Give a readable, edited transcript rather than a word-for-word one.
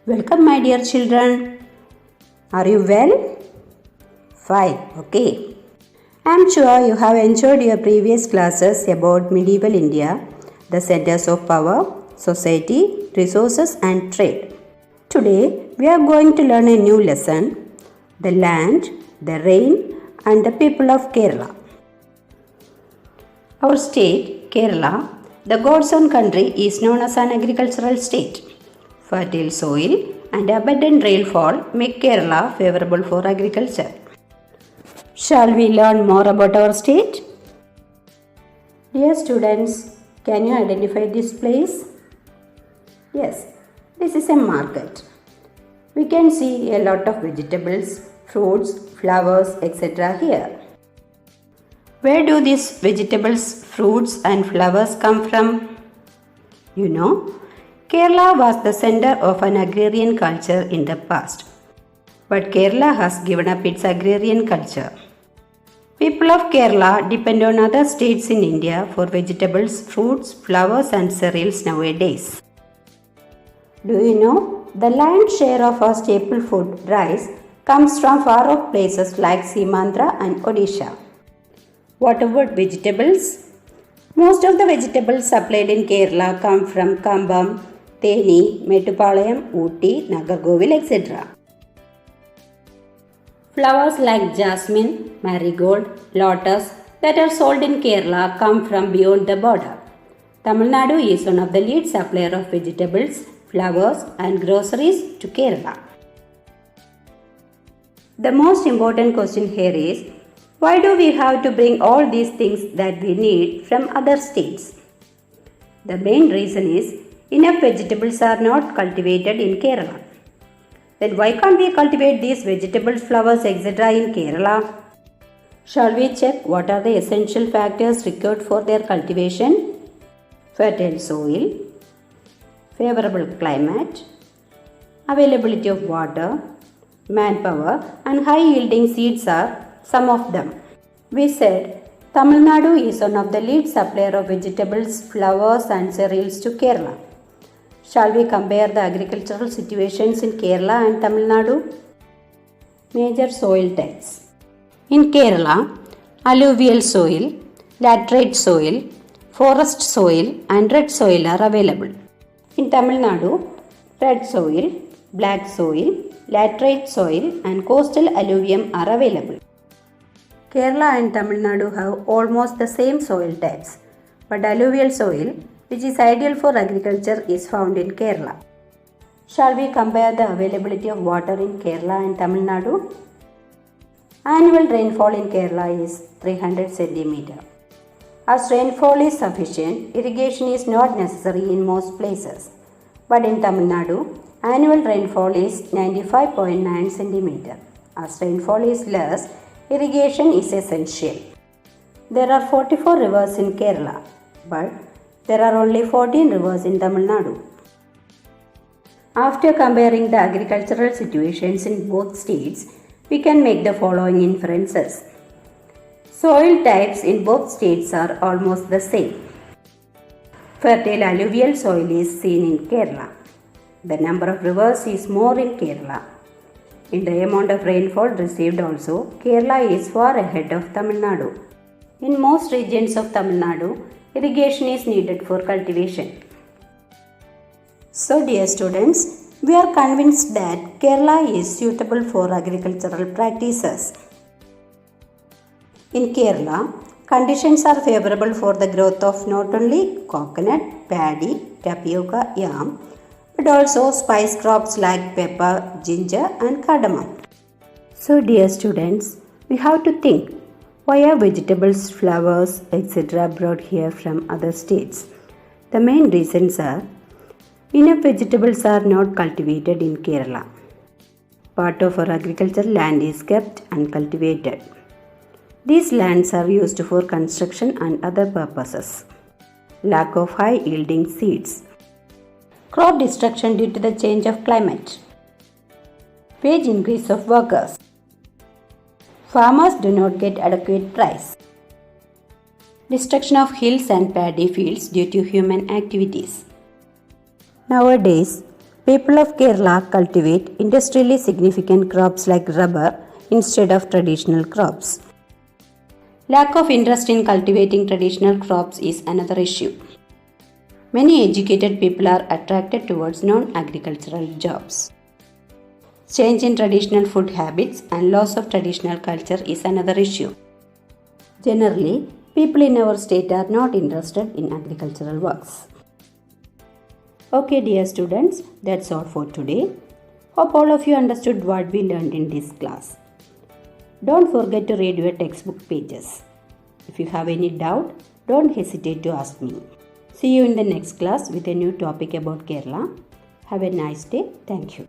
Welcome my dear children. Are you well? Fine, okay. I am sure you have enjoyed your previous classes about medieval India, the centers of power, society, resources and trade. Today we are going to learn a new lesson, the land, the rain and the people of Kerala. Our state, Kerala, the God's own country, is known as an agricultural state. Fertile soil and abundant rainfall make Kerala favorable for agriculture. Shall we learn more about our state? Dear students, can you identify this place? Yes, this is a market. We can see a lot of vegetables, fruits, flowers, etc. here. Where do these vegetables, fruits and flowers come from? You know, Kerala was the center of an agrarian culture in the past. But Kerala has given up its agrarian culture. People of Kerala depend on other states in India for vegetables, fruits, flowers and cereals nowadays. Do you know, the lion's share of our staple food, rice, comes from far-off places like Simandra and Odisha. What about vegetables? Most of the vegetables supplied in Kerala come from Kambam, Theni, Mettupalayam, Ooty, Nagarkovil, etc. Flowers like jasmine, marigold, lotus that are sold in Kerala come from beyond the border. Tamil Nadu is one of the lead supplier of vegetables, flowers and groceries to Kerala. The most important question here is, why do we have to bring all these things that we need from other states? The main reason is, enough vegetables are not cultivated in Kerala. Then why can't we cultivate these vegetables, flowers, etc. in Kerala? Shall we check what are the essential factors required for their cultivation? Fertile soil, favorable climate, availability of water, manpower and high yielding seeds are some of them. We said Tamil Nadu is one of the lead supplier of vegetables, flowers and cereals to Kerala. Shall we compare the agricultural situations in Kerala and Tamil Nadu? Major soil types. In Kerala, alluvial soil, laterite soil, forest soil and red soil are available. In Tamil Nadu, red soil, black soil, laterite soil and coastal alluvium are available. Kerala and Tamil Nadu have almost the same soil types, but alluvial soil, which is ideal for agriculture, is found in Kerala. Shall we compare the availability of water in Kerala and Tamil Nadu? Annual rainfall in Kerala is 300 cm. As rainfall is sufficient, irrigation is not necessary in most places. But in Tamil Nadu, annual rainfall is 95.9 cm. As rainfall is less, irrigation is essential. There are 44 rivers in Kerala, but there are only 14 rivers in Tamil Nadu. After comparing the agricultural situations in both states, we can make the following inferences. Soil types in both states are almost the same. Fertile alluvial soil is seen in Kerala. The number of rivers is more in Kerala. In the amount of rainfall received also, Kerala is far ahead of Tamil Nadu. In most regions of Tamil Nadu, irrigation is needed for cultivation. So dear students, we are convinced that Kerala is suitable for agricultural practices. In Kerala, conditions are favorable for the growth of not only coconut, paddy, tapioca, yam, but also spice crops like pepper, ginger and cardamom. So dear students, we have to think, why are vegetables, flowers, etc. brought here from other states? The main reasons are enough vegetables are not cultivated in Kerala. Part of our agricultural land is kept uncultivated. These lands are used for construction and other purposes. Lack of high yielding seeds. Crop destruction due to the change of climate. Wage increase of workers. Farmers do not get adequate price. Destruction of hills and paddy fields due to human activities. Nowadays, people of Kerala cultivate industrially significant crops like rubber instead of traditional crops. Lack of interest in cultivating traditional crops is another issue. Many educated people are attracted towards non-agricultural jobs. Change in traditional food habits and loss of traditional culture is another issue. Generally, people in our state are not interested in agricultural works. Okay, dear students, that's all for today. Hope all of you understood what we learned in this class. Don't forget to read your textbook pages. If you have any doubt, don't hesitate to ask me. See you in the next class with a new topic about Kerala. Have a nice day. Thank you.